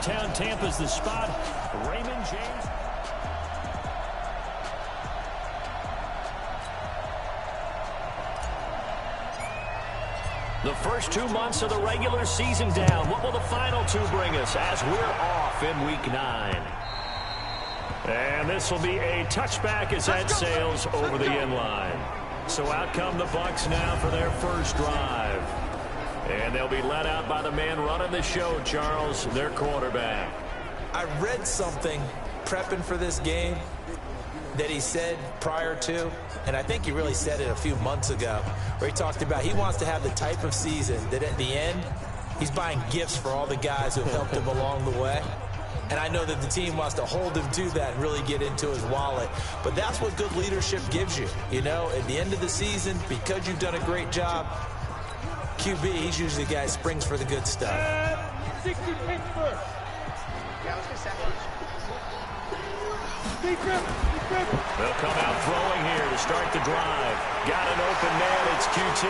downtown Tampa's the spot. Raymond James. The first 2 months of the regular season down. What will the final 2 bring us as we're off in Week 9? And this will be a touchback as that sails over the end line. So out come the Bucs now for their first drive. And they'll be led out by the man running the show, Charles, their quarterback. I read something prepping for this game that he said prior to, and I think he really said it a few months ago, where he talked about he wants to have the type of season that at the end, he's buying gifts for all the guys who have helped him along the way. And I know that the team wants to hold him to that and really get into his wallet. But that's what good leadership gives you. You know, at the end of the season, because you've done a great job, QB, he's usually the guy who springs for the good stuff. 60 Pittsburgh. They'll come out throwing here to start the drive. Got an open man. It's QT.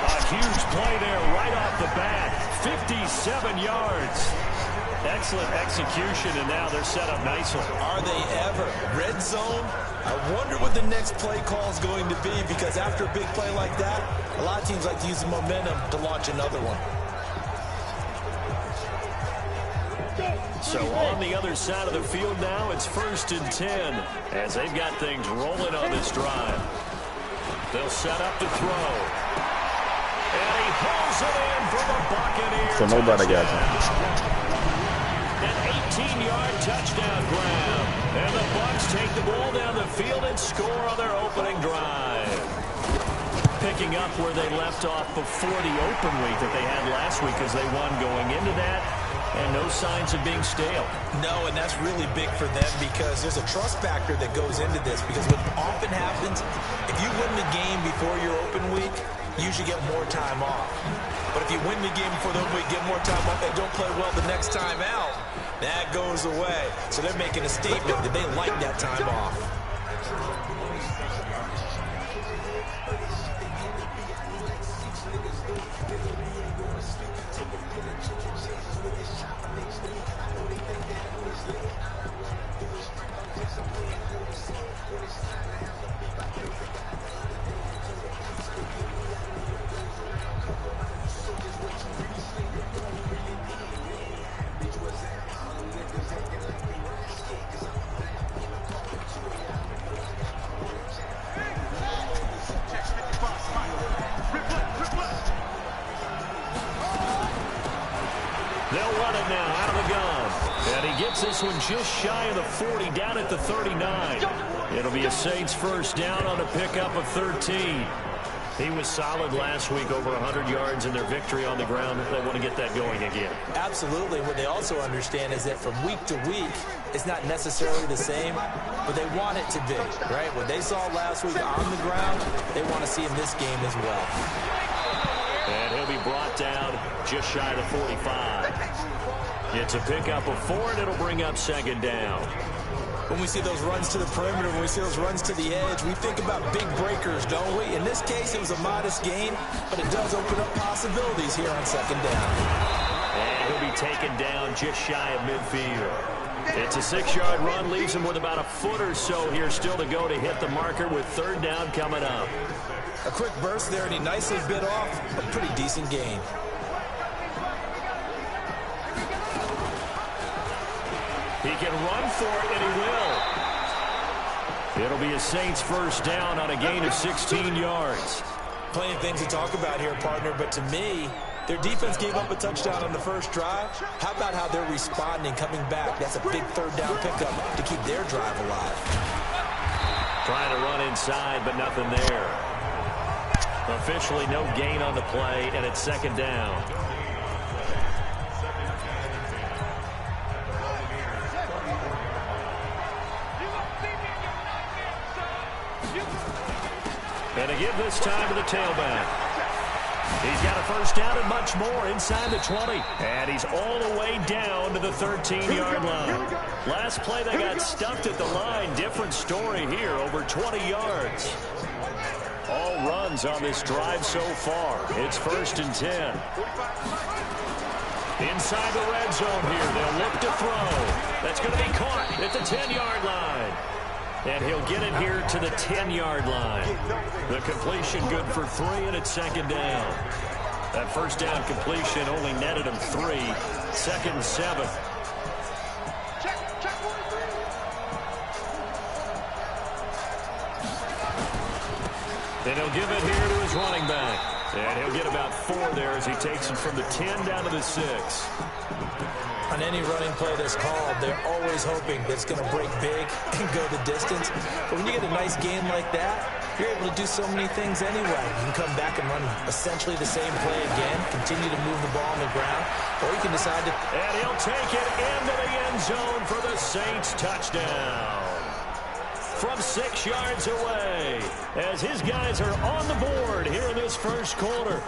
A huge play there right off the bat. 57 yards. Excellent execution, and now they're set up nicely. Are they ever? Red zone? I wonder what the next play call is going to be, because after a big play like that, a lot of teams like to use the momentum to launch another one. So on the other side of the field now, it's 1st and 10 as they've got things rolling on this drive. They'll set up to throw. And he pulls it in for the Buccaneers. So nobody got him. An 18-yard touchdown grab. And the Bucs take the ball down the field and score on their opening drive. Picking up where they left off before the open week that they had last week as they won going into that. And no signs of being stale. No, and that's really big for them because there's a trust factor that goes into this. Because what often happens, if you win the game before your open week, you usually get more time off. But if you win the game before the open week, get more time off, and don't play well the next time out, that goes away. So they're making a statement that they like that time off. They'll run it now out of the gun. And he gets this one just shy of the 40, down at the 39. It'll be a Saints first down on a pickup of 13. He was solid last week, over 100 yards in their victory on the ground. They want to get that going again. Absolutely. What they also understand is that from week to week, it's not necessarily the same, but they want it to be, right? What they saw last week on the ground, they want to see in this game as well. And he'll be brought down just shy of the 45. It's a pickup of 4, and it'll bring up 2nd down. When we see those runs to the perimeter, when we see those runs to the edge, we think about big breakers, don't we? In this case, it was a modest gain, but it does open up possibilities here on 2nd down. And he'll be taken down just shy of midfield. It's a 6-yard run, leaves him with about a foot or so here still to go to hit the marker with 3rd down coming up. A quick burst there, and he nicely bit off a pretty decent gain. He can run for it, and he will. It'll be a Saints first down on a gain of 16 yards. Plenty of things to talk about here, partner, but to me, their defense gave up a touchdown on the first drive. How about how they're responding, coming back? That's a big 3rd down pickup to keep their drive alive. Trying to run inside, but nothing there. Officially no gain on the play, and it's 2nd down. And a give this time to the tailback. He's got a first down and much more inside the 20. And he's all the way down to the 13-yard line. Last play they got stuffed at the line. Different story here, over 20 yards. All runs on this drive so far. It's 1st and 10. Inside the red zone here. They'll look to throw. That's going to be caught at the 10-yard line. And he'll get it here to the 10-yard line. The completion good for 3, and it's 2nd down. That first down completion only netted him 3. 2nd and 7. And he'll give it here to his running back. And he'll get about 4 there as he takes him from the 10 down to the 6. On any running play that's called, they're always hoping that it's going to break big and go the distance. But when you get a nice game like that, you're able to do so many things anyway. You can come back and run essentially the same play again, continue to move the ball on the ground, or you can decide to... And he'll take it into the end zone for the Saints touchdown. From 6 yards away, as his guys are on the board here in this first quarter.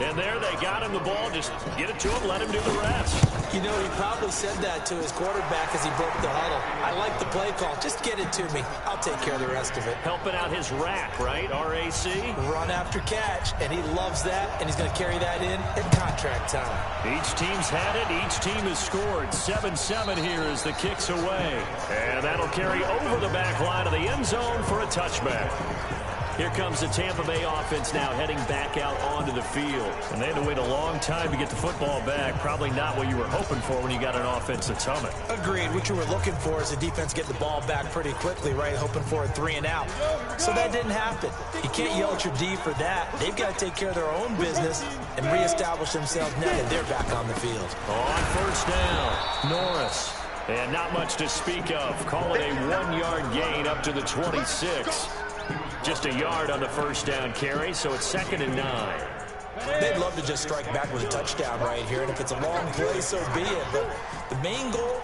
And there they got him the ball. Just get it to him, let him do the rest. You know, he probably said that to his quarterback as he broke the huddle. I like the play call. Just get it to me. I'll take care of the rest of it. Helping out his rack, right? R-A-C? Run after catch, and he loves that, and he's going to carry that in at contract time. Each team's had it. Each team has scored. 7-7 here as the kick's away. And that'll carry over the back line of the end zone for a touchback. Here comes the Tampa Bay offense now heading back out onto the field. And they had to wait a long time to get the football back. Probably not what you were hoping for when you got an offense that's humming. Agreed. What you were looking for is the defense get the ball back pretty quickly, right? Hoping for a 3 and out. So that didn't happen. You can't yell at your D for that. They've got to take care of their own business and reestablish themselves now that they're back on the field. On first down, Norris. And not much to speak of. Call it a 1-yard gain up to the 26. Just a yard on the first down carry, so it's 2nd and 9. They'd love to just strike back with a touchdown right here, and if it's a long play, so be it. But the main goal,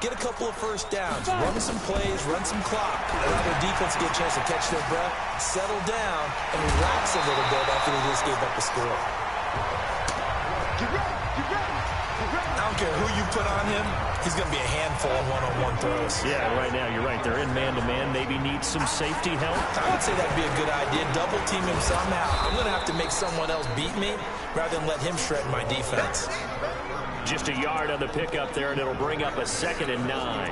get a couple of first downs, run some plays, run some clock, allow their defense to get a chance to catch their breath, settle down, and relax a little bit after they just gave up the score. I don't care who you put on him, he's going to be a handful of one-on-one throws. Yeah, right now you're right. They're in man-to-man. Maybe need some safety help. I would say that'd be a good idea. Double team him somehow. I'm going to have to make someone else beat me rather than let him shred my defense. Just a yard on the pickup there, and it'll bring up a 2nd and 9.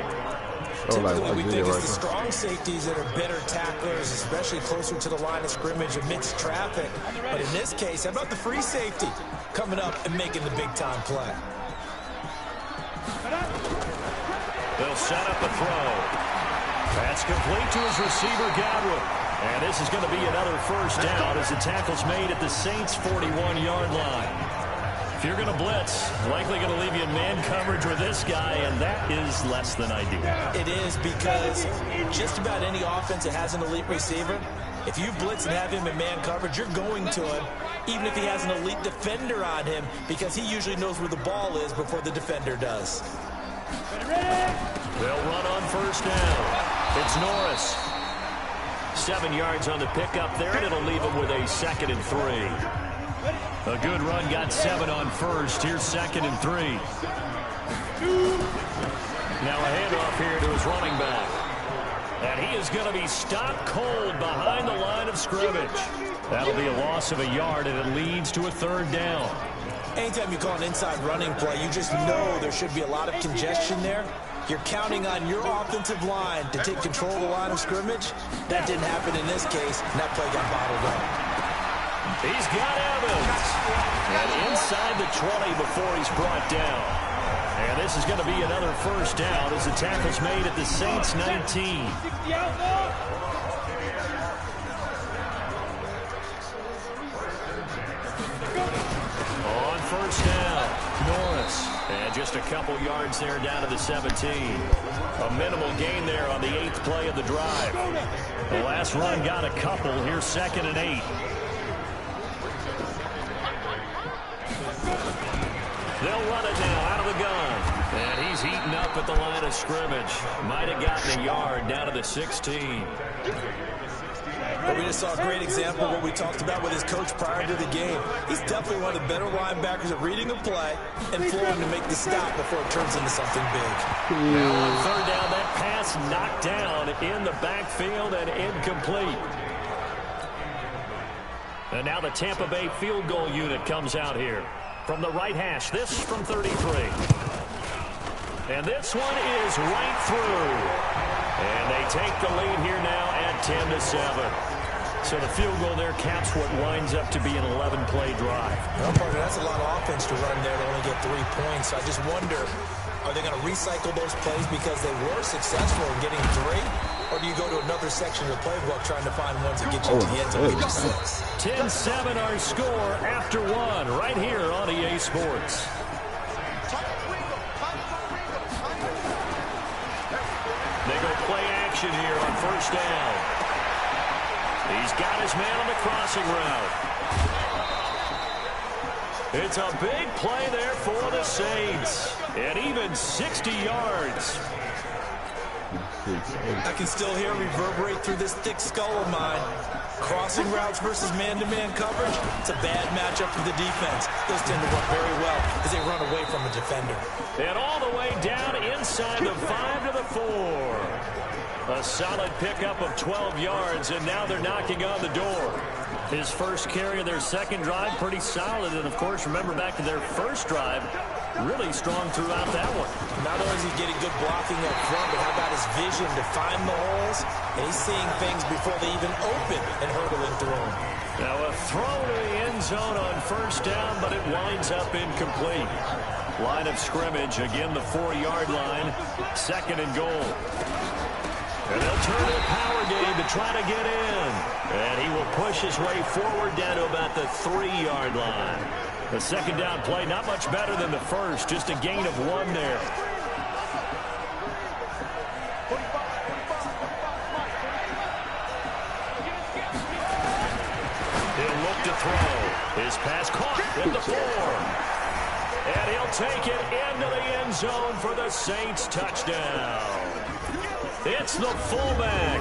Typically, we think it's the strong safeties that are better tacklers, especially closer to the line of scrimmage amidst traffic. But in this case, how about the free safety coming up and making the big-time play? They'll set up a throw. That's complete to his receiver, Godwin. And this is going to be another first down as the tackle's made at the Saints' 41-yard line. If you're going to blitz, likely going to leave you in man coverage with this guy, and that is less than ideal. It is, because just about any offense that has an elite receiver, if you blitz and have him in man coverage, you're going to him, even if he has an elite defender on him, because he usually knows where the ball is before the defender does. They'll run on first down. It's Norris. 7 yards on the pickup there, and it'll leave him with a 2nd and 3. A good run, got 7 on first. Here's 2nd and 3. Now a handoff here to his running back. And he is going to be stopped cold behind the line of scrimmage. That'll be a loss of a yard, and it leads to a 3rd down. Anytime you call an inside running play, you just know there should be a lot of congestion there. You're counting on your offensive line to take control of the line of scrimmage. That didn't happen in this case, and that play got bottled up. He's got Evans. And inside the 20 before he's brought down. And this is going to be another first down as the tackle's made at the Saints' 19. On first down, Norris. And just a couple yards there down to the 17. A minimal gain there on the 8th play of the drive. The last run got a couple. Here's 2nd and 8. They'll run it now out of the gun. And he's eaten up at the line of scrimmage. Might have gotten a yard down to the 16. But we just saw a great example of what we talked about with his coach prior to the game. He's definitely one of the better linebackers at reading a play and flowing to make the stop before it turns into something big. Now on 3rd down, that pass knocked down in the backfield and incomplete. And now the Tampa Bay field goal unit comes out here. From the right hash, this from 33. And this one is right through. And they take the lead here now at 10-7. So the field goal there caps what winds up to be an 11-play drive. Well, partner, that's a lot of offense to run there to only get 3 points. I just wonder, are they going to recycle those plays because they were successful in getting 3? Or do you go to another section of the playbook trying to find ones that get you to the end zone? 10-7 our score after 1 right here on EA Sports. They go play action here on first down. He's got his man on the crossing route. It's a big play there for the Saints. And even 60 yards. I can still hear it reverberate through this thick skull of mine. Crossing routes versus man-to-man coverage. It's a bad matchup for the defense. Those tend to work very well as they run away from a defender. And all the way down inside the 5 to the 4. A solid pickup of 12 yards, and now they're knocking on the door. His first carry of their second drive, pretty solid. And, of course, remember back to their first drive, really strong throughout that one. Not only is he getting good blocking up front, but how about his vision to find the holes? And he's seeing things before they even open and hurdling through them. Now a throw to the end zone on first down, but it winds up incomplete. Line of scrimmage, again the 4-yard line, 2nd and goal. And they'll turn to a power game to try to get in. And he will push his way forward down to about the 3-yard line. The second down play, not much better than the first, just a gain of 1 there. He'll look to throw. His pass caught at the 4. And he'll take it into the end zone for the Saints touchdown. It's the fullback.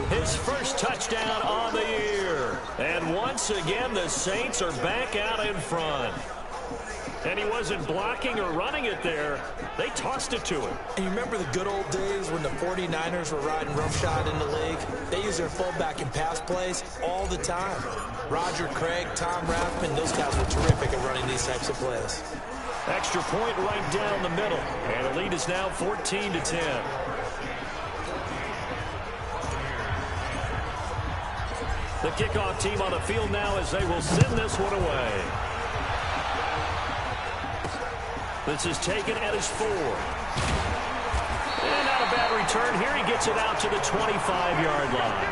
His first touchdown on the year. And once again, the Saints are back out in front. And he wasn't blocking or running it there. They tossed it to him. And you remember the good old days when the 49ers were riding roughshod in the league? They used their fullback in pass plays all the time. Roger Craig, Tom Rathman, those guys were terrific at running these types of plays. Extra point right down the middle. And the lead is now 14-10. The kickoff team on the field now as they will send this one away. This is taken at his 4. And not a bad return here. He gets it out to the 25-yard line.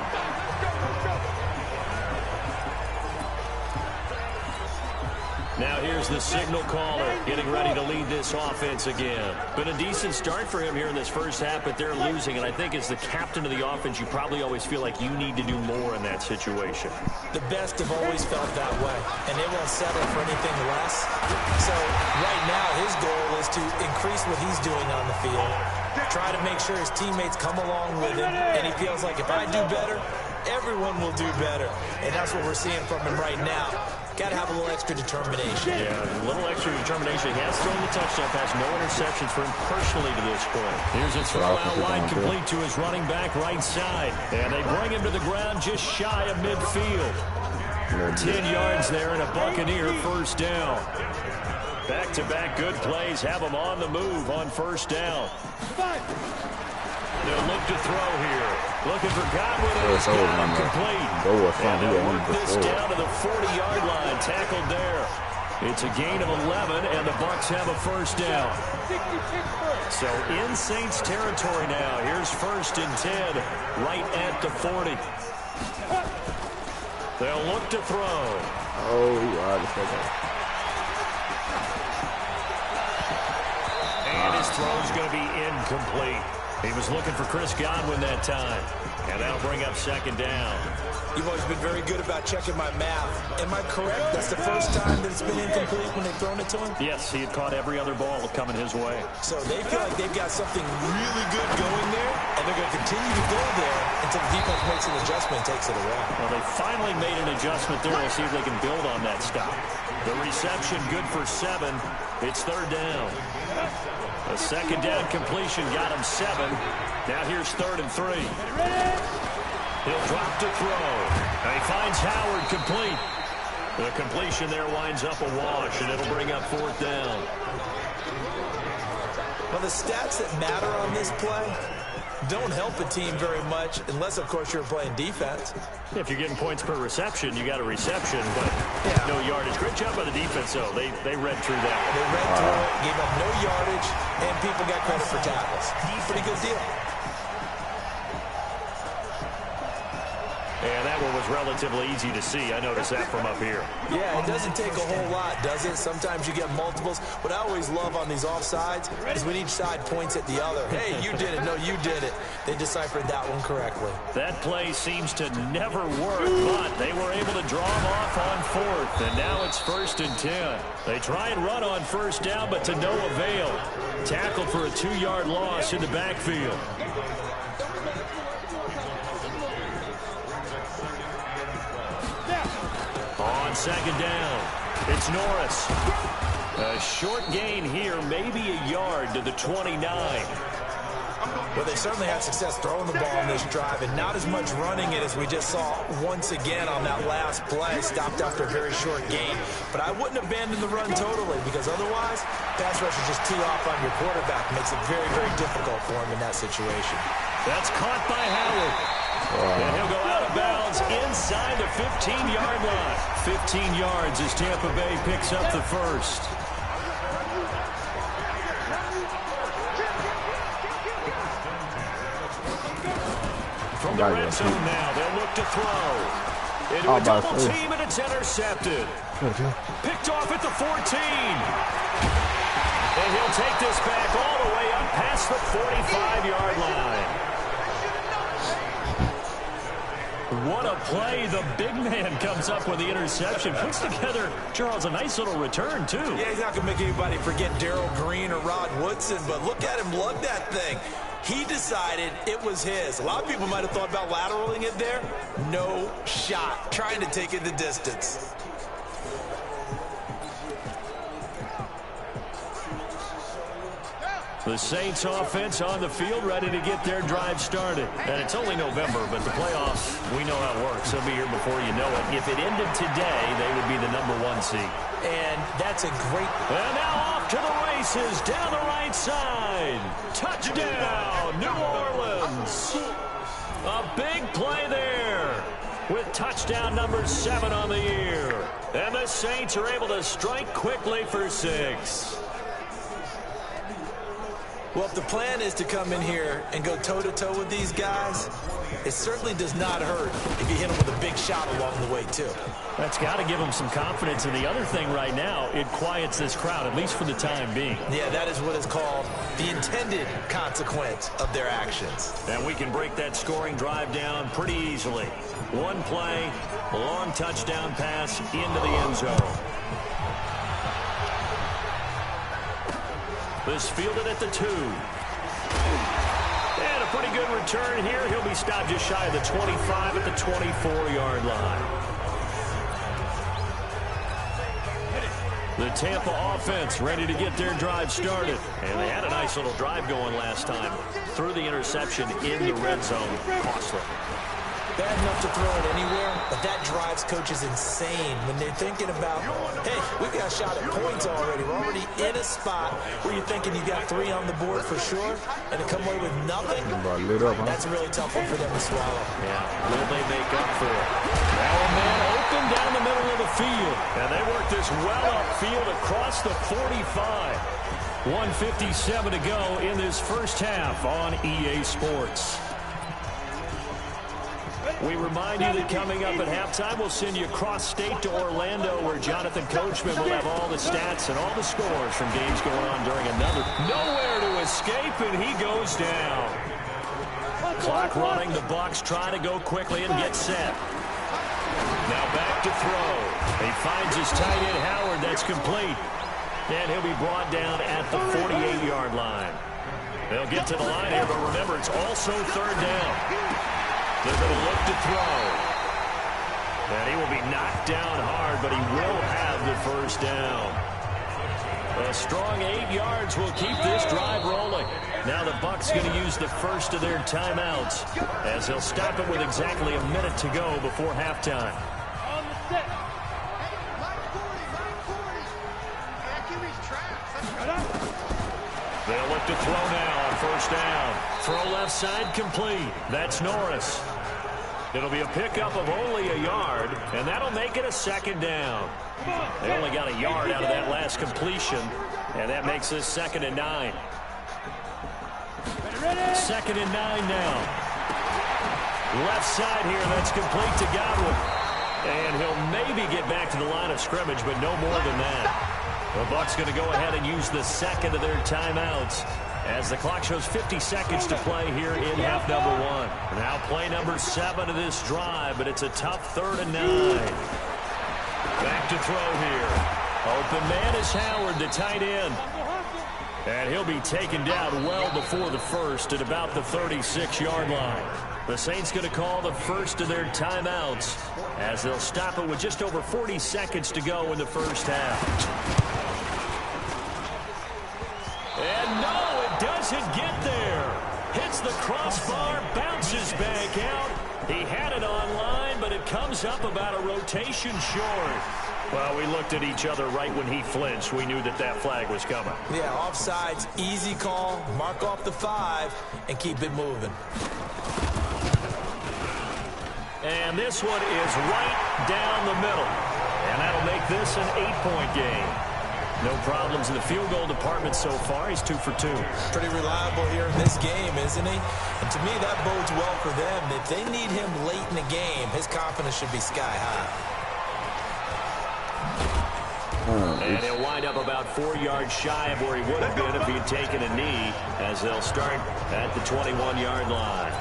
Now here's the signal caller getting ready to lead this offense again. Been a decent start for him here in this first half, but they're losing. And I think as the captain of the offense, you probably always feel like you need to do more in that situation. The best have always felt that way, and they won't settle for anything less. So right now his goal is to increase what he's doing on the field, try to make sure his teammates come along with him, and he feels like if I do better, everyone will do better. And that's what we're seeing from him right now. Got to have a little extra determination. Yeah, a little extra determination. He has thrown the touchdown pass. No interceptions for him personally to this point. Here's a throw out wide complete to his running back right side. And they bring him to the ground just shy of midfield. 10 yards there and a Buccaneer first down. Back-to-back good plays have him on the move on first down. They'll look to throw here. Looking for Godwin, and it's complete. And they'll work this down to the 40-yard line. Tackled there. It's a gain of 11, and the Bucs have a first down. So in Saints territory now. Here's 1st and 10, right at the 40. They'll look to throw. Oh, he out of second. And his throw's going to be incomplete. He was looking for Chris Godwin that time. And that'll bring up 2nd down. You've always been very good about checking my math. Am I correct? That's the first time that it's been incomplete when they've thrown it to him? Yes, he had caught every other ball coming his way. So they feel like they've got something really good going there, and they're going to continue to go there until the defense makes an adjustment and takes it away. Well, they finally made an adjustment there. We'll see if they can build on that stop. The reception good for 7. It's 3rd down. A 2nd down completion got him 7. Now here's 3rd and 3. He'll drop to throw. And he finds Howard complete. The completion there winds up a wash, and it'll bring up 4th down. Well, the stats that matter on this play don't help a team very much unless, of course, you're playing defense. If you're getting points per reception, you got a reception, but no yardage. Great job by the defense, though. They read through that. They read through it, gave up no yardage, and people got credit for tackles. Pretty good deal. And that one was relatively easy to see. I noticed that from up here. Yeah, it doesn't take a whole lot, does it? Sometimes you get multiples. What I always love on these offsides is when each side points at the other. Hey, you did it. No, you did it. They deciphered that one correctly. That play seems to never work, but they were able to draw him off on 4th, and now it's 1st and 10. They try and run on 1st down, but to no avail. Tackled for a 2-yard loss in the backfield. On 2nd down, it's Norris. A short gain here, maybe a yard to the 29. Well, they certainly had success throwing the ball on this drive, and not as much running it as we just saw once again on that last play. Stopped after a very short gain. But I wouldn't abandon the run totally, because otherwise, pass rush is just too off on your quarterback. Makes it very, very difficult for him in that situation. That's caught by Howard. And he'll go out of bounds inside the 15-yard line. 15 yards as Tampa Bay picks up the 1st. From the red zone now, they'll look to throw. Into a double team, and it's intercepted. Picked off at the 14. And he'll take this back all the way up past the 45-yard line. What a play. The big man comes up with the interception. Puts together, Charles, a nice little return, too. Yeah, he's not going to make anybody forget Darrell Green or Rod Woodson, but look at him lug that thing. He decided it was his. A lot of people might have thought about lateraling it there. No shot. Trying to take it the distance. The Saints offense on the field, ready to get their drive started. And it's only November, but the playoffs, we know how it works. They'll be here before you know it. If it ended today, they would be the #1 seed. And that's a great... And now off to the races, down the right side. Touchdown, New Orleans. A big play there with touchdown number 7 on the year. And the Saints are able to strike quickly for 6. Well, if the plan is to come in here and go toe-to-toe with these guys, it certainly does not hurt if you hit them with a big shot along the way, too. That's got to give them some confidence. And the other thing right now, it quiets this crowd, at least for the time being. Yeah, that is what is called the intended consequence of their actions. And we can break that scoring drive down pretty easily. One play, a long touchdown pass into the end zone. This fielded at the 2. And a pretty good return here. He'll be stopped just shy of the 25 at the 24-yard line. The Tampa offense ready to get their drive started. And they had a nice little drive going last time. Threw the interception in the red zone. Costly. Bad enough to throw it anywhere, but that drives coaches insane when they're thinking about, hey, we got a shot at points already. We're already in a spot where you're thinking you got 3 on the board for sure, and to come away with nothing, that's a really tough one for them to swallow. Yeah, will they make up for it? Now a man open down the middle of the field, and they work this well upfield across the 45. 1:57 to go in this first half on EA Sports. We remind you that coming up at halftime, we'll send you cross-state to Orlando, where Jonathan Coachman will have all the stats and all the scores from games going on during another. Nowhere to escape, and he goes down. Clock running. The Bucs try to go quickly and get set. Now back to throw. He finds his tight end, Howard. That's complete. And he'll be brought down at the 48-yard line. They'll get to the line here, but remember, it's also 3rd down. They're going to look to throw. And he will be knocked down hard, but he will have the first down. A strong 8 yards will keep this drive rolling. Now the Bucs going to use the first of their timeouts, as they'll stop it with exactly a minute to go before halftime. They'll look to throw now on first down. Throw left side complete. That's Norris. It'll be a pickup of only a yard, and that'll make it a second down. They only got a yard out of that last completion, and that makes this 2nd and 9. 2nd and 9 now. Left side here, that's complete to Godwin. And he'll maybe get back to the line of scrimmage, but no more than that. The Bucs going to go ahead and use the second of their timeouts as the clock shows 50 seconds to play here in half number 1. Now play number 7 of this drive, but it's a tough 3rd and 9. Back to throw here. Open man is Howard, the tight end. And he'll be taken down well before the first at about the 36-yard line. The Saints going to call the first of their timeouts as they'll stop it with just over 40 seconds to go in the first half. And no, it doesn't get there. Hits the crossbar, bounces back out. He had it online, but it comes up about a rotation short. Well, we looked at each other right when he flinched. We knew that that flag was coming. Yeah, offsides, easy call. Mark off the 5 and keep it moving. And this one is right down the middle. And that'll make this an 8-point game. No problems in the field goal department so far. He's 2 for 2. Pretty reliable here in this game, isn't he? And to me, that bodes well for them. If they need him late in the game, his confidence should be sky high. And he'll wind up about 4 yards shy of where he would have been if he had taken a knee, as they'll start at the 21-yard line.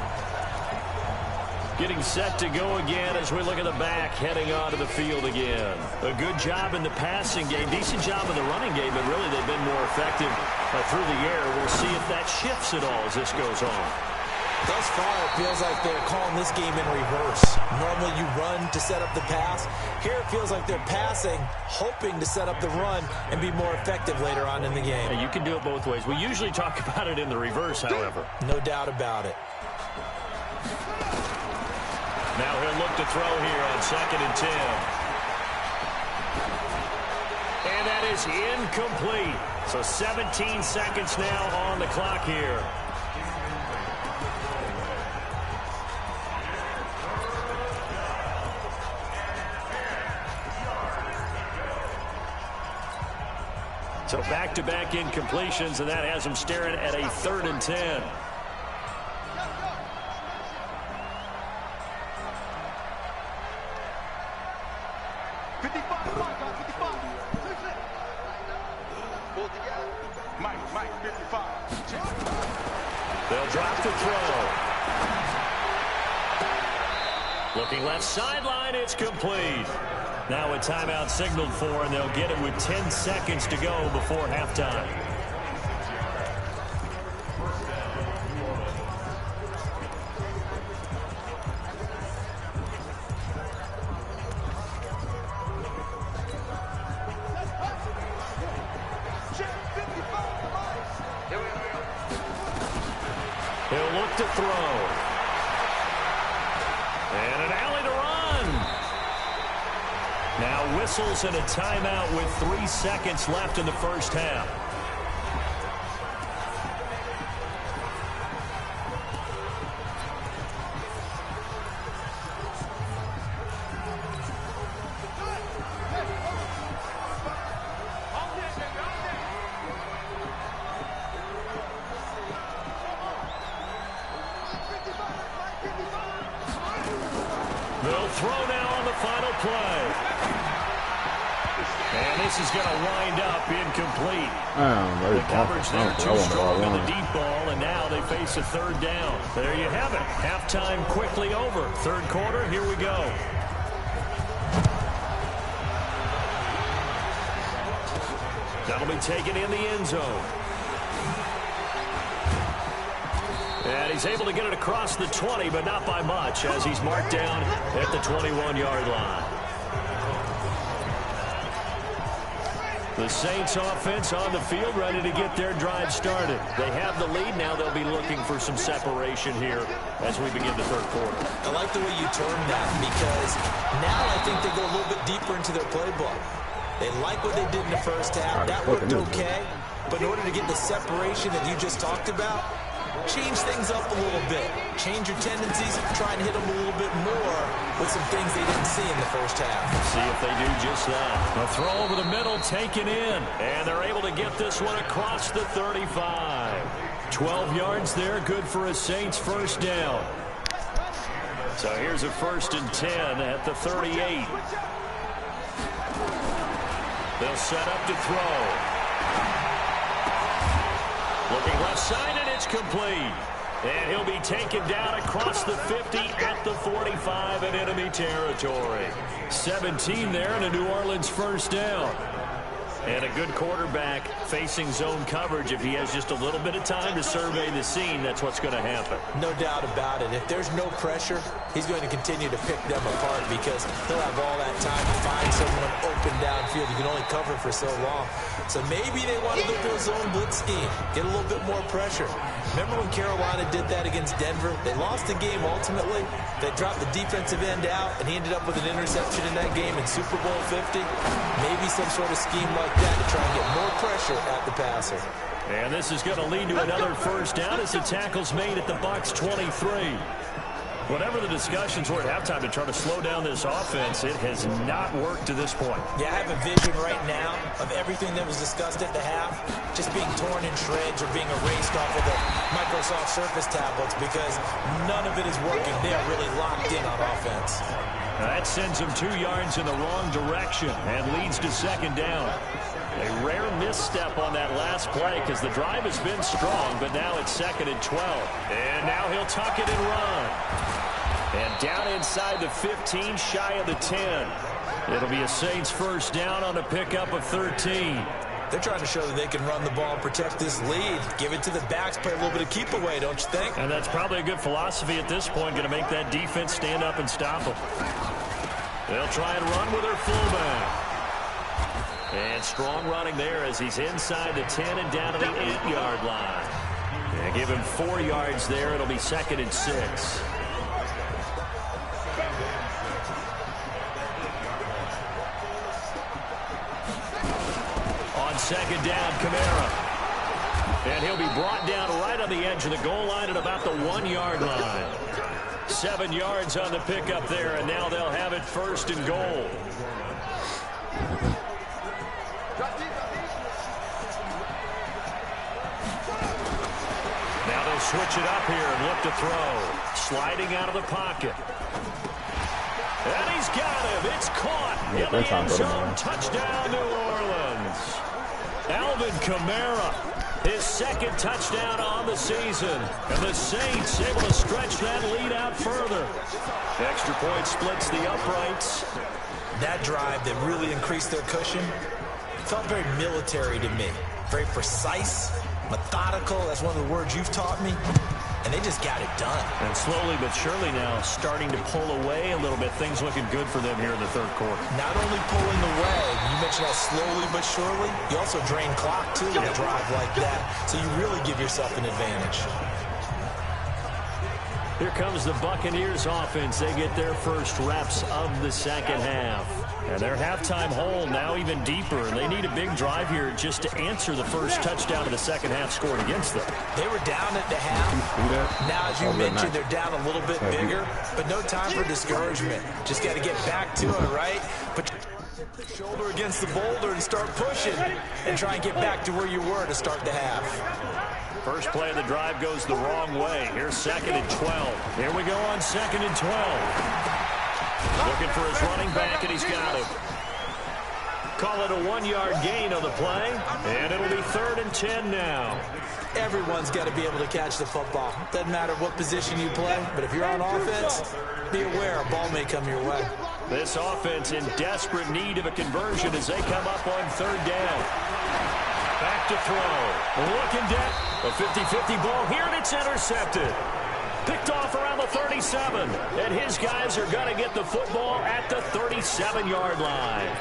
Getting set to go again as we look at the back, heading onto the field again. A good job in the passing game, decent job in the running game, but really they've been more effective through the air. We'll see if that shifts at all as this goes on. Thus far, it feels like they're calling this game in reverse. Normally you run to set up the pass. Here it feels like they're passing, hoping to set up the run and be more effective later on in the game. And you can do it both ways. We usually talk about it in the reverse, however. No doubt about it. Now he'll look to throw here on 2nd and 10. And that is incomplete. So 17 seconds now on the clock here. So back-to-back incompletions, and that has them staring at a 3rd and 10. They'll drop the throw. Looking left sideline, it's complete. Now a timeout signaled for, and they'll get it with 10 seconds to go before halftime. He'll look to throw. And an alley to run. Now whistles and a timeout with 3 seconds left in the first half. They'll throw now on the final play. And this is going to wind up incomplete. The coverage there too strong on the deep ball, and now they face a 3rd down. There you have it. Halftime quickly over. 3rd quarter, here we go. That'll be taken in the end zone. And he's able to get it across the 20, but not by much, as he's marked down at the 21-yard line. The Saints offense on the field, ready to get their drive started. They have the lead. Now they'll be looking for some separation here as we begin the 3rd quarter. I like the way you term that, because now I think they go a little bit deeper into their playbook. They like what they did in the first half. That worked okay. But in order to get the separation that you just talked about, change things up a little bit. Change your tendencies, try and hit them a little bit more with some things they didn't see in the first half. See if they do just that. A throw over the middle taken in, and they're able to get this one across the 35. 12 yards there, good for a Saints first down. So here's a 1st and 10 at the 38. They'll set up to throw. Looking left side, and it's complete. And he'll be taken down across the 50 at the 45 in enemy territory. 17 there, and a New Orleans first down. And a good quarterback facing zone coverage. If he has just a little bit of time to survey the scene, that's what's going to happen. No doubt about it. If there's no pressure, he's going to continue to pick them apart because he'll have all that time to find someone open downfield. You can only cover for so long. So maybe they want to go to a zone blitz scheme, get a little bit more pressure. Remember when Carolina did that against Denver? They lost the game ultimately. They dropped the defensive end out, and he ended up with an interception in that game in Super Bowl 50. Maybe some sort of scheme like that to try and get more pressure at the passer. And this is going to lead to another first down as the tackle's made at the Bucs 23. Whatever the discussions were at halftime to try to slow down this offense, it has not worked to this point. Yeah, I have a vision right now of everything that was discussed at the half just being torn in shreds or being erased off of the Microsoft Surface tablets because none of it is working. They are really locked in on offense. That sends them 2 yards in the wrong direction and leads to 2nd down. A rare misstep on that last play because the drive has been strong, but now it's 2nd and 12. And now he'll tuck it and run. And down inside the 15, shy of the 10. It'll be a Saints first down on a pickup of 13. They're trying to show that they can run the ball and protect this lead. Give it to the backs, play a little bit of keep away, don't you think? And that's probably a good philosophy at this point, going to make that defense stand up and stop them. They'll try and run with their fullback. And strong running there as he's inside the 10 and down to the 8-yard line. And give him 4 yards there. It'll be 2nd and 6. On 2nd down, Kamara. And he'll be brought down right on the edge of the goal line at about the 1-yard line. 7 yards on the pickup there, and now they'll have it 1st and goal. Now they'll switch it up here and look to throw. Sliding out of the pocket. And he's got him. It's caught in the end zone. Touchdown, New Orleans. Alvin Kamara, his 2nd touchdown on the season. And the Saints able to stretch that lead out further. Extra point splits the uprights. That drive that really increased their cushion felt very military to me. Very precise, methodical. That's one of the words you've taught me. And they just got it done. And slowly but surely now starting to pull away a little bit. Things looking good for them here in the 3rd quarter. Not only pulling away, you mentioned that slowly but surely, you also drain clock too with a drive like that. So you really give yourself an advantage. Here comes the Buccaneers offense. They get their first reps of the 2nd half. And their halftime hole now even deeper. And they need a big drive here just to answer the first touchdown of the 2nd half scored against them. They were down at the half. Now, as you mentioned, they're down a little bit bigger. But no time for discouragement. Just got to get back to it, right? Put your shoulder against the boulder and start pushing. And try and get back to where you were to start the half. First play of the drive goes the wrong way. Here's 2nd and 12. Here we go on 2nd and 12. Looking for his running back, and he's got him. Call it a 1-yard gain on the play, and it'll be 3rd and 10 now. Everyone's got to be able to catch the football. Doesn't matter what position you play, but if you're on offense, be aware a ball may come your way. This offense in desperate need of a conversion as they come up on 3rd down. Back to throw. Looking down. A 50-50 ball here, and it's intercepted. Picked off around the 37. And his guys are going to get the football at the 37-yard line.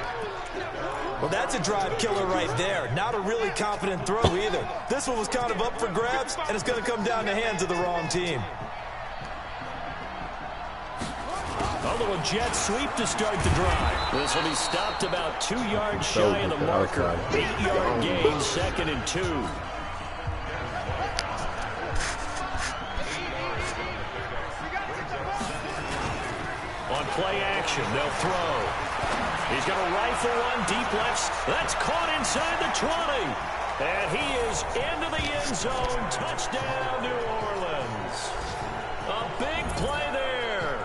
Well, that's a drive killer right there. Not a really confident throw either. This one was kind of up for grabs, and it's going to come down the hands of the wrong team. little jet sweep to start the drive. This will be stopped about 2 yards shy of the marker. 8-yard gain, 2nd and 2. On play action, they'll throw. He's going to rifle one deep left. That's caught inside the 20. And he is into the end zone. Touchdown, New Orleans. A big play there.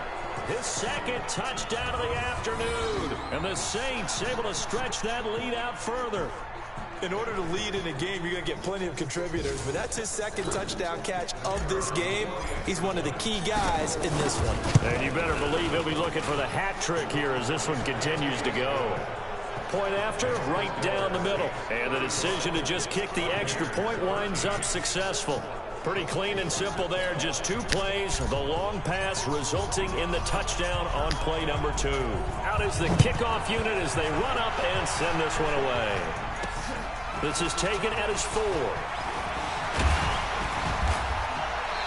His 2nd touchdown of the afternoon. And the Saints able to stretch that lead out further. In order to lead in a game, you're going to get plenty of contributors. But that's his 2nd touchdown catch of this game. He's one of the key guys in this one. And you better believe he'll be looking for the hat trick here as this one continues to go. Point after, right down the middle. And the decision to just kick the extra point winds up successful. Pretty clean and simple there. Just 2 plays. The long pass resulting in the touchdown on play number 2. Out is the kickoff unit as they run up and send this one away. This is taken at his 4.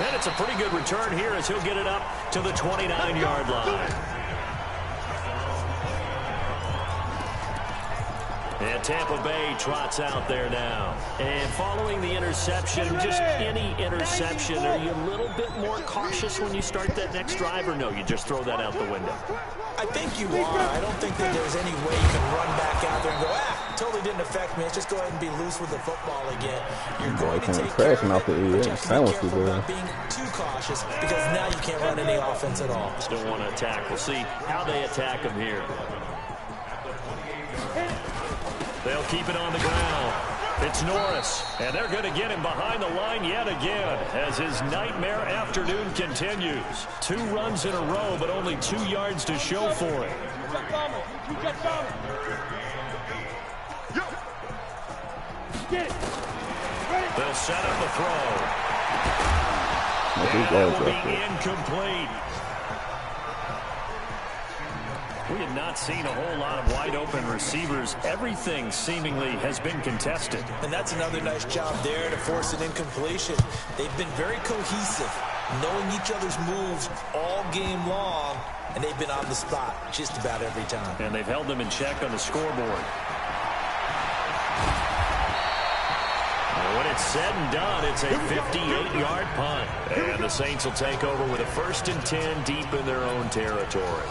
And it's a pretty good return here as he'll get it up to the 29-yard line. And Tampa Bay trots out there now. And following the interception, just any interception, are you a little bit more cautious when you start that next drive, or no, you just throw that out the window? I think you are. I don't think that there's any way you can run back out there and go, totally didn't affect me. Let's just go ahead and be loose with the football again. You're going to take care of it, but you have to be careful about being too cautious because now you can't run any offense at all. Still want to attack. We'll see how they attack him here. They'll keep it on the ground. It's Norris, and they're going to get him behind the line yet again as his nightmare afternoon continues. 2 runs in a row, but only 2 yards to show for it. They'll set up the throw. And that will be incomplete. We have not seen a whole lot of wide-open receivers. Everything seemingly has been contested. And that's another nice job there to force an incompletion. They've been very cohesive, knowing each other's moves all game long, and they've been on the spot just about every time. And they've held them in check on the scoreboard. And when it's said and done, it's a 58-yard punt. And the Saints will take over with a 1st and 10 deep in their own territory.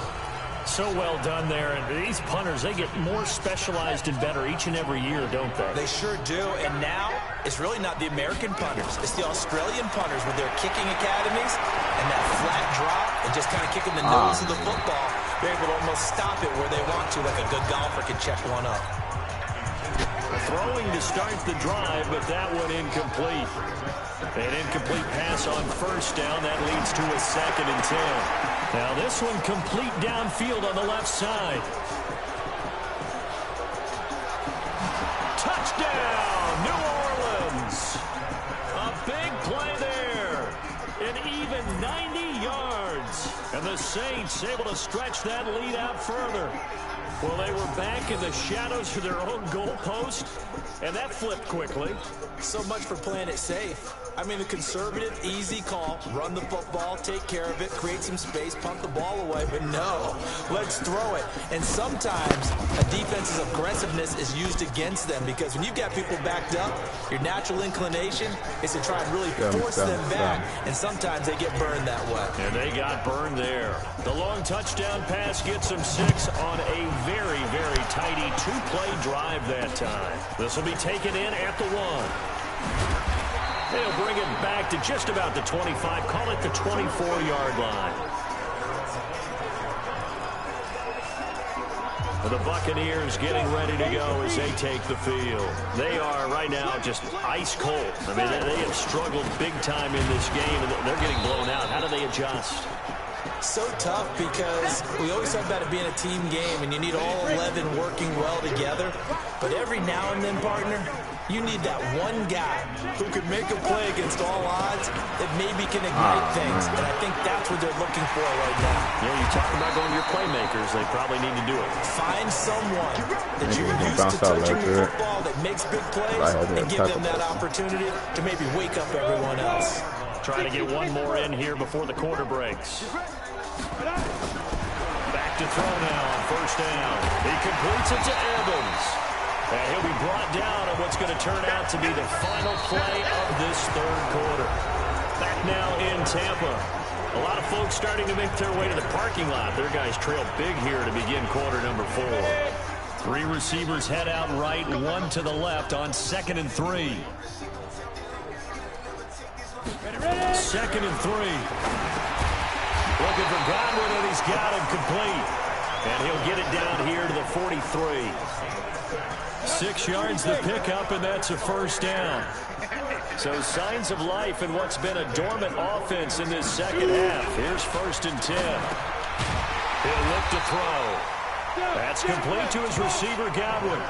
So well done there, and these punters, they get more specialized and better each and every year, don't they? They sure do, and now it's really not the American punters. It's the Australian punters with their kicking academies and that flat drop and just kind of kicking the nose of the football. They're able to almost stop it where they want to, like a good golfer can check one up. Throwing to start the drive, but that one incomplete. An incomplete pass on 1st down. That leads to a 2nd and 10. Now this one complete downfield on the left side. Touchdown, New Orleans. A big play there. An even 90 yards. And the Saints able to stretch that lead out further. Well, they were back in the shadows of their own goalpost, and that flipped quickly. So much for playing it safe. I mean, the conservative, easy call, run the football, take care of it, create some space, punt the ball away, but no, let's throw it. And sometimes a defense's aggressiveness is used against them because when you've got people backed up, your natural inclination is to try and really force them back, and sometimes they get burned that way. And they got burned there. The long touchdown pass gets them 6 on a very, very tidy 2-play drive that time. This will be taken in at the 1. They'll bring it back to just about the 25, call it the 24-yard line. The Buccaneers getting ready to go as they take the field. They are right now just ice cold. I mean, they have struggled big time in this game, and they're getting blown out. How do they adjust? So tough because we always talk about it being a team game, and you need all 11 working well together. But every now and then, partner, you need that one guy who can make a play against all odds that maybe can ignite things. And I think that's what they're looking for right now. Yeah, you talk about going to your playmakers. They probably need to do it. Find someone that you're used to touching the football that makes big plays and give them that opportunity to maybe wake up everyone else. Trying to get one more in here before the quarter breaks. back to throw now on first down. He completes it to Evans. And he'll be brought down on what's going to turn out to be the final play of this third quarter. Back now in Tampa. A lot of folks starting to make their way to the parking lot. Their guys trail big here to begin quarter number 4. 3 receivers head out right, 1 to the left on 2nd and 3. 2nd and 3. Looking for Godwin, and he's got him complete. And he'll get it down here to the 43. 6 yards the pickup, and that's a first down. So signs of life in what's been a dormant offense in this second half. Here's 1st and 10. He'll look to throw. That's complete to his receiver, Godwin.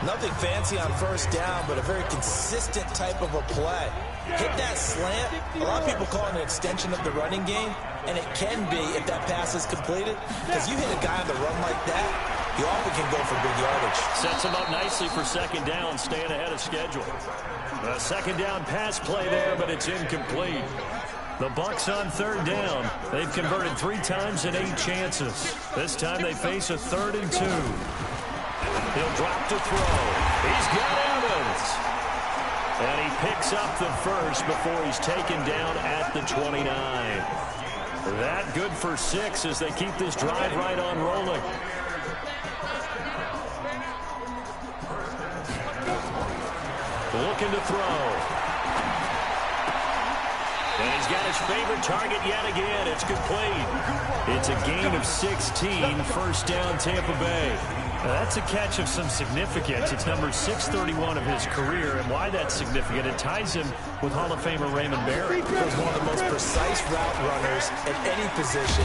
Nothing fancy on first down, but a very consistent type of a play. Hit that slant. A lot of people call it an extension of the running game, and it can be if that pass is completed. Because you hit a guy on the run like that, you often can go for big yardage. Sets him up nicely for second down, staying ahead of schedule. A second down pass play there, but it's incomplete. The Bucs on third down. They've converted 3 times in 8 chances. This time they face a 3rd and 2. He'll drop to throw. He's got Evans. And he picks up the first before he's taken down at the 29. That good for 6 as they keep this drive right on rolling. Looking to throw. And he's got his favorite target yet again. It's complete. It's a gain of 16. First down, Tampa Bay. Now that's a catch of some significance. It's number 631 of his career. And why that's significant, it ties him with Hall of Famer Raymond Barry. He was one of the most precise route runners at any position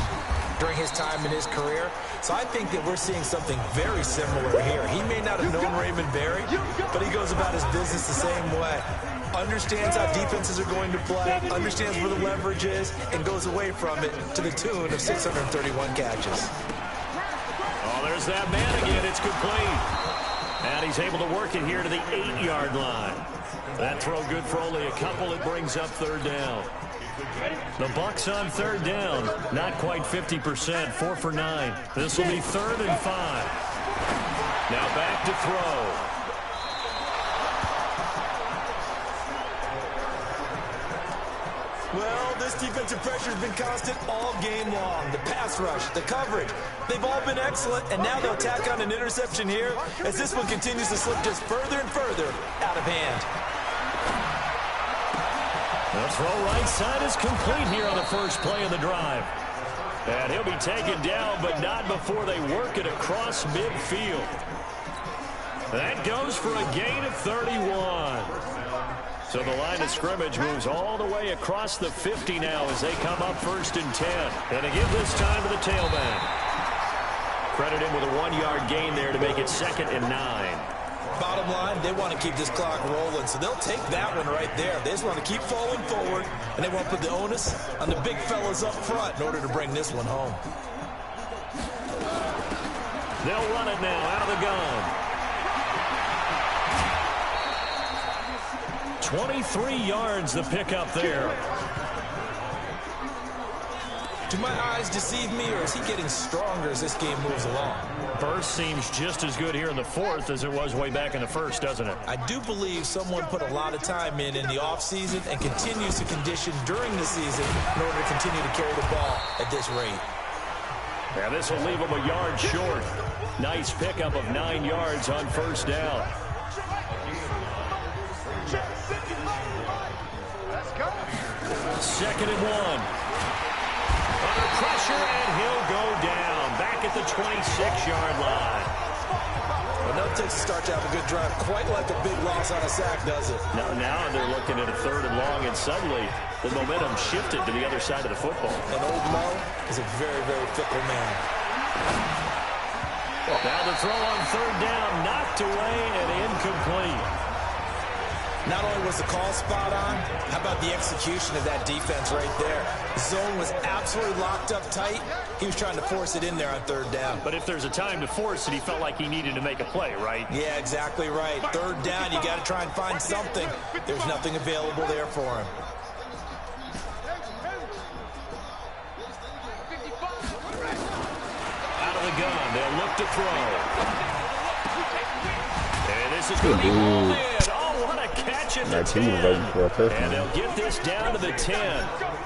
during his time in his career. So I think that we're seeing something very similar here. He may not have known Raymond Barry, but he goes about his business the same way. Understands how defenses are going to play, understands where the leverage is, and goes away from it to the tune of 631 catches. Oh, there's that man again. It's complete. And he's able to work it here to the 8-yard line. That throw good for only a couple. It brings up third down. The Bucs on third down. Not quite 50%. 4 for 9. This will be 3rd and 5. Now back to throw. Well, this defensive pressure has been constant all game long. The pass rush, the coverage, they've all been excellent, and now they'll tack on an interception here as this one continues to slip just further and further out of hand. The throw right side is complete here on the first play of the drive. And he'll be taken down, but not before they work it across midfield. That goes for a gain of 31. So the line of scrimmage moves all the way across the 50 now as they come up 1st and 10. And they give this time to the tailback. Credit him with a 1-yard gain there to make it 2nd and 9. Bottom line, they want to keep this clock rolling, so they'll take that one right there. They just want to keep falling forward, and they want to put the onus on the big fellas up front in order to bring this one home. They'll run it now out of the gun. 23 yards the pickup there. Do my eyes deceive me, or is he getting stronger as this game moves along? Burst seems just as good here in the 4th as it was way back in the 1st, doesn't it? I do believe someone put a lot of time in the offseason and continues to condition during the season in order to continue to carry the ball at this rate. Yeah, this will leave him a yard short. Nice pickup of 9 yards on first down. Second and 1. Under pressure, and he'll go down. Back at the 26-yard line. Well, no, it takes a start to have a good drive. Quite like a big loss on a sack, does it? Now they're looking at a 3rd and long, and suddenly the momentum shifted to the other side of the football. And old Mo is a very, very fickle man. Now the throw on 3rd down, knocked away and incomplete. Not only was the call spot on, how about the execution of that defense right there? The zone was absolutely locked up tight. He was trying to force it in there on 3rd down. But if there's a time to force it, he felt like he needed to make a play, right? Yeah, exactly right. 3rd down, you got to try and find something. There's nothing available there for him. of the gun. They'll look to throw. And this is going to be rolled in. Oh, what a catch at the 10. And they'll get this down to the 10.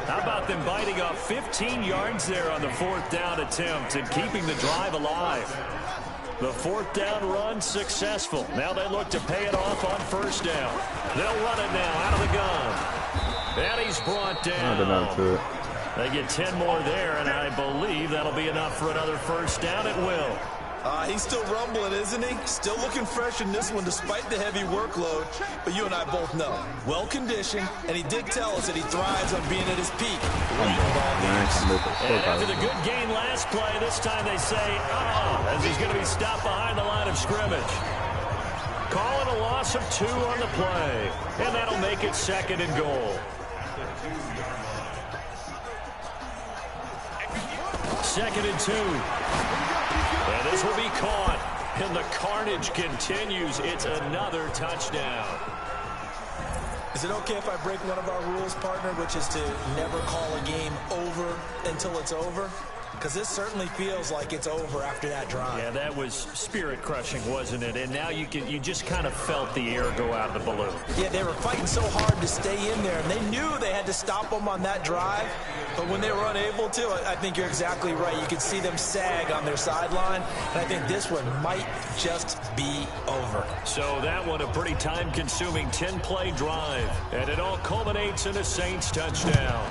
How about them biting off 15 yards there on the 4th down attempt and keeping the drive alive? The 4th down run successful. Now they look to pay it off on 1st down. They'll run it now out of the gun. And he's brought down. They get 10 more there, and I believe that'll be enough for another 1st down. It will. He's still rumbling, isn't he? Still looking fresh in this one despite the heavy workload. But you and I both know, well-conditioned, and he did tell us that he thrives on being at his peak. And after the good gain last play, this time they say, as he's going to be stopped behind the line of scrimmage. Calling a loss of 2 on the play, and that'll make it 2nd and goal. 2nd and 2. And this will be caught. And the carnage continues. It's another touchdown. Is it okay if I break one of our rules, partner, which is to never call a game over until it's over? Because this certainly feels like it's over after that drive. Yeah, that was spirit-crushing, wasn't it? And now you just kind of felt the air go out of the balloon. Yeah, they were fighting so hard to stay in there, and they knew they had to stop them on that drive. But when they were unable to, I think you're exactly right. You could see them sag on their sideline, and I think this one might just be over. So that one, a pretty time-consuming 10-play drive, and it all culminates in a Saints touchdown.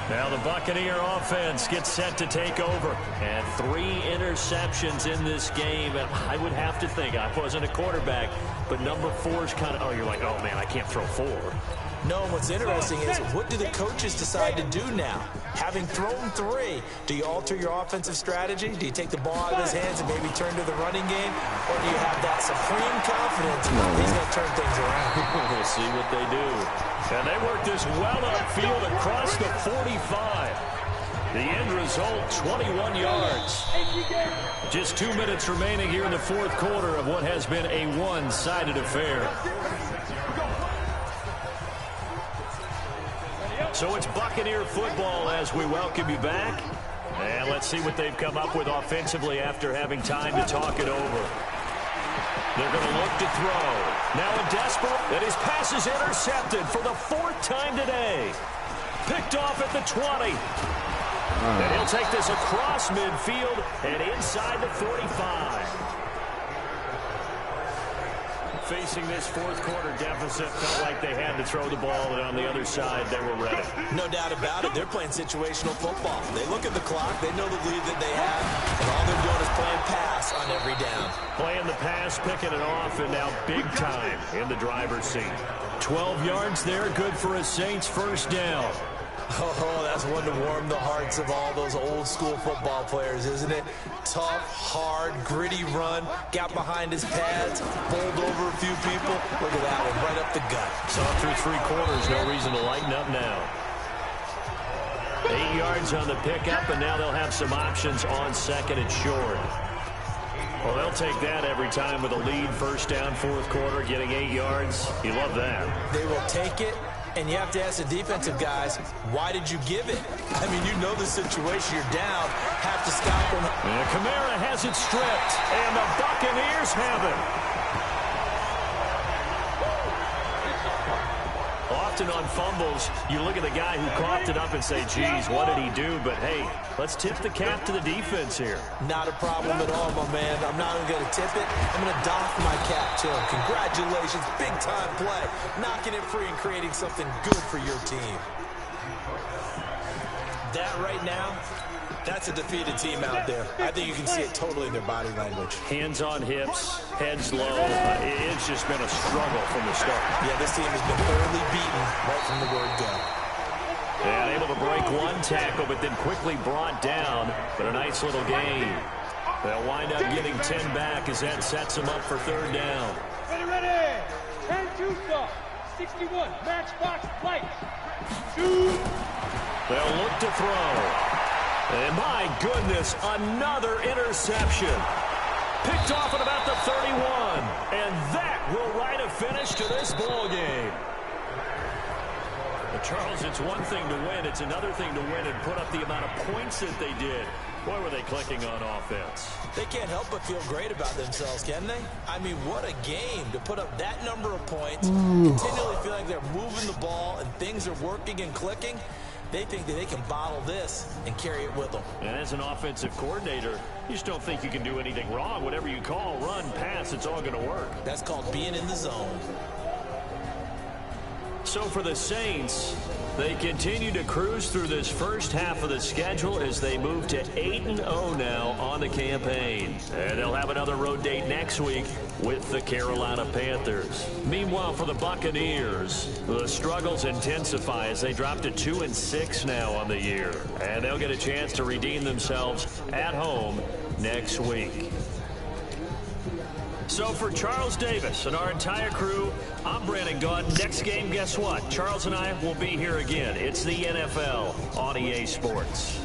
Now the Buccaneer offense gets set to take over. And 3 interceptions in this game. And I would have to think, I wasn't a quarterback, but number 4 is kind of, you're like, oh, man, I can't throw 4. No, what's interesting is what do the coaches decide to do now? Having thrown 3, do you alter your offensive strategy? Do you take the ball out of his hands and maybe turn to the running game? Or do you have that supreme confidence he's going to turn things around? We'll see what they do. And they work this well upfield across the 45. The end result, 21 yards. Just 2 minutes remaining here in the 4th quarter of what has been a one-sided affair. So it's Buccaneer football as we welcome you back. And let's see what they've come up with offensively after having time to talk it over. They're going to look to throw. Now a desperate, and his pass is intercepted for the 4th time today. Picked off at the 20. And he'll take this across midfield and inside the 45. Facing this 4th quarter deficit, felt like they had to throw the ball, and on the other side, they were ready. No doubt about it. They're playing situational football. They look at the clock. They know the lead that they have, and all they're doing is playing pass on every down. Playing the pass, picking it off, and now big time in the driver's seat. 12 yards there, good for a Saints 1st down. Oh, that's one to warm the hearts of all those old-school football players, isn't it? Tough, hard, gritty run, got behind his pads, bowled over a few people. Look at that one, right up the gut. Saw through 3 quarters, no reason to lighten up now. 8 yards on the pickup, and now they'll have some options on 2nd and short. Well, they'll take that every time with a lead, 1st down, 4th quarter, getting 8 yards. You love that. They will take it. And you have to ask the defensive guys, why did you give it? I mean, you know the situation. You're down. Have to stop them. And Kamara has it stripped. And the Buccaneers have it. Often on fumbles, you look at the guy who coughed it up and say, geez, what did he do? But, hey, let's tip the cap to the defense here. Not a problem at all, my man. I'm not even going to tip it. I'm going to doff my cap to him. Congratulations. Big-time play. Knocking it free and creating something good for your team. That right now, that's a defeated team out there. I think you can see it totally in their body language. Hands on hips, heads low. It's just been a struggle from the start. Yeah, this team has been thoroughly beaten right from the word go. And able to break 1 tackle, but then quickly brought down. But a nice little gain. They'll wind up getting 10 back as that sets them up for 3rd down. Ready. 10-2 stop. 61. Match box lights. Shoot. They'll look to throw. And my goodness, another interception. Picked off at about the 31. And that will write a finish to this ball game. But Charles, it's one thing to win. It's another thing to win and put up the amount of points that they did. Boy, were they clicking on offense. They can't help but feel great about themselves, can they? I mean, what a game to put up that number of points, continually feel like they're moving the ball and things are working and clicking. They think that they can bottle this and carry it with them. And as an offensive coordinator, you just don't think you can do anything wrong. Whatever you call, run, pass, it's all going to work. That's called being in the zone. So for the Saints, they continue to cruise through this first half of the schedule as they move to 8-0 now on the campaign. And they'll have another road date next week with the Carolina Panthers. Meanwhile, for the Buccaneers, the struggles intensify as they drop to 2-6 now on the year. And they'll get a chance to redeem themselves at home next week. So for Charles Davis and our entire crew, I'm Brandon Gaudin. Next game, guess what? Charles and I will be here again. It's the NFL on EA Sports.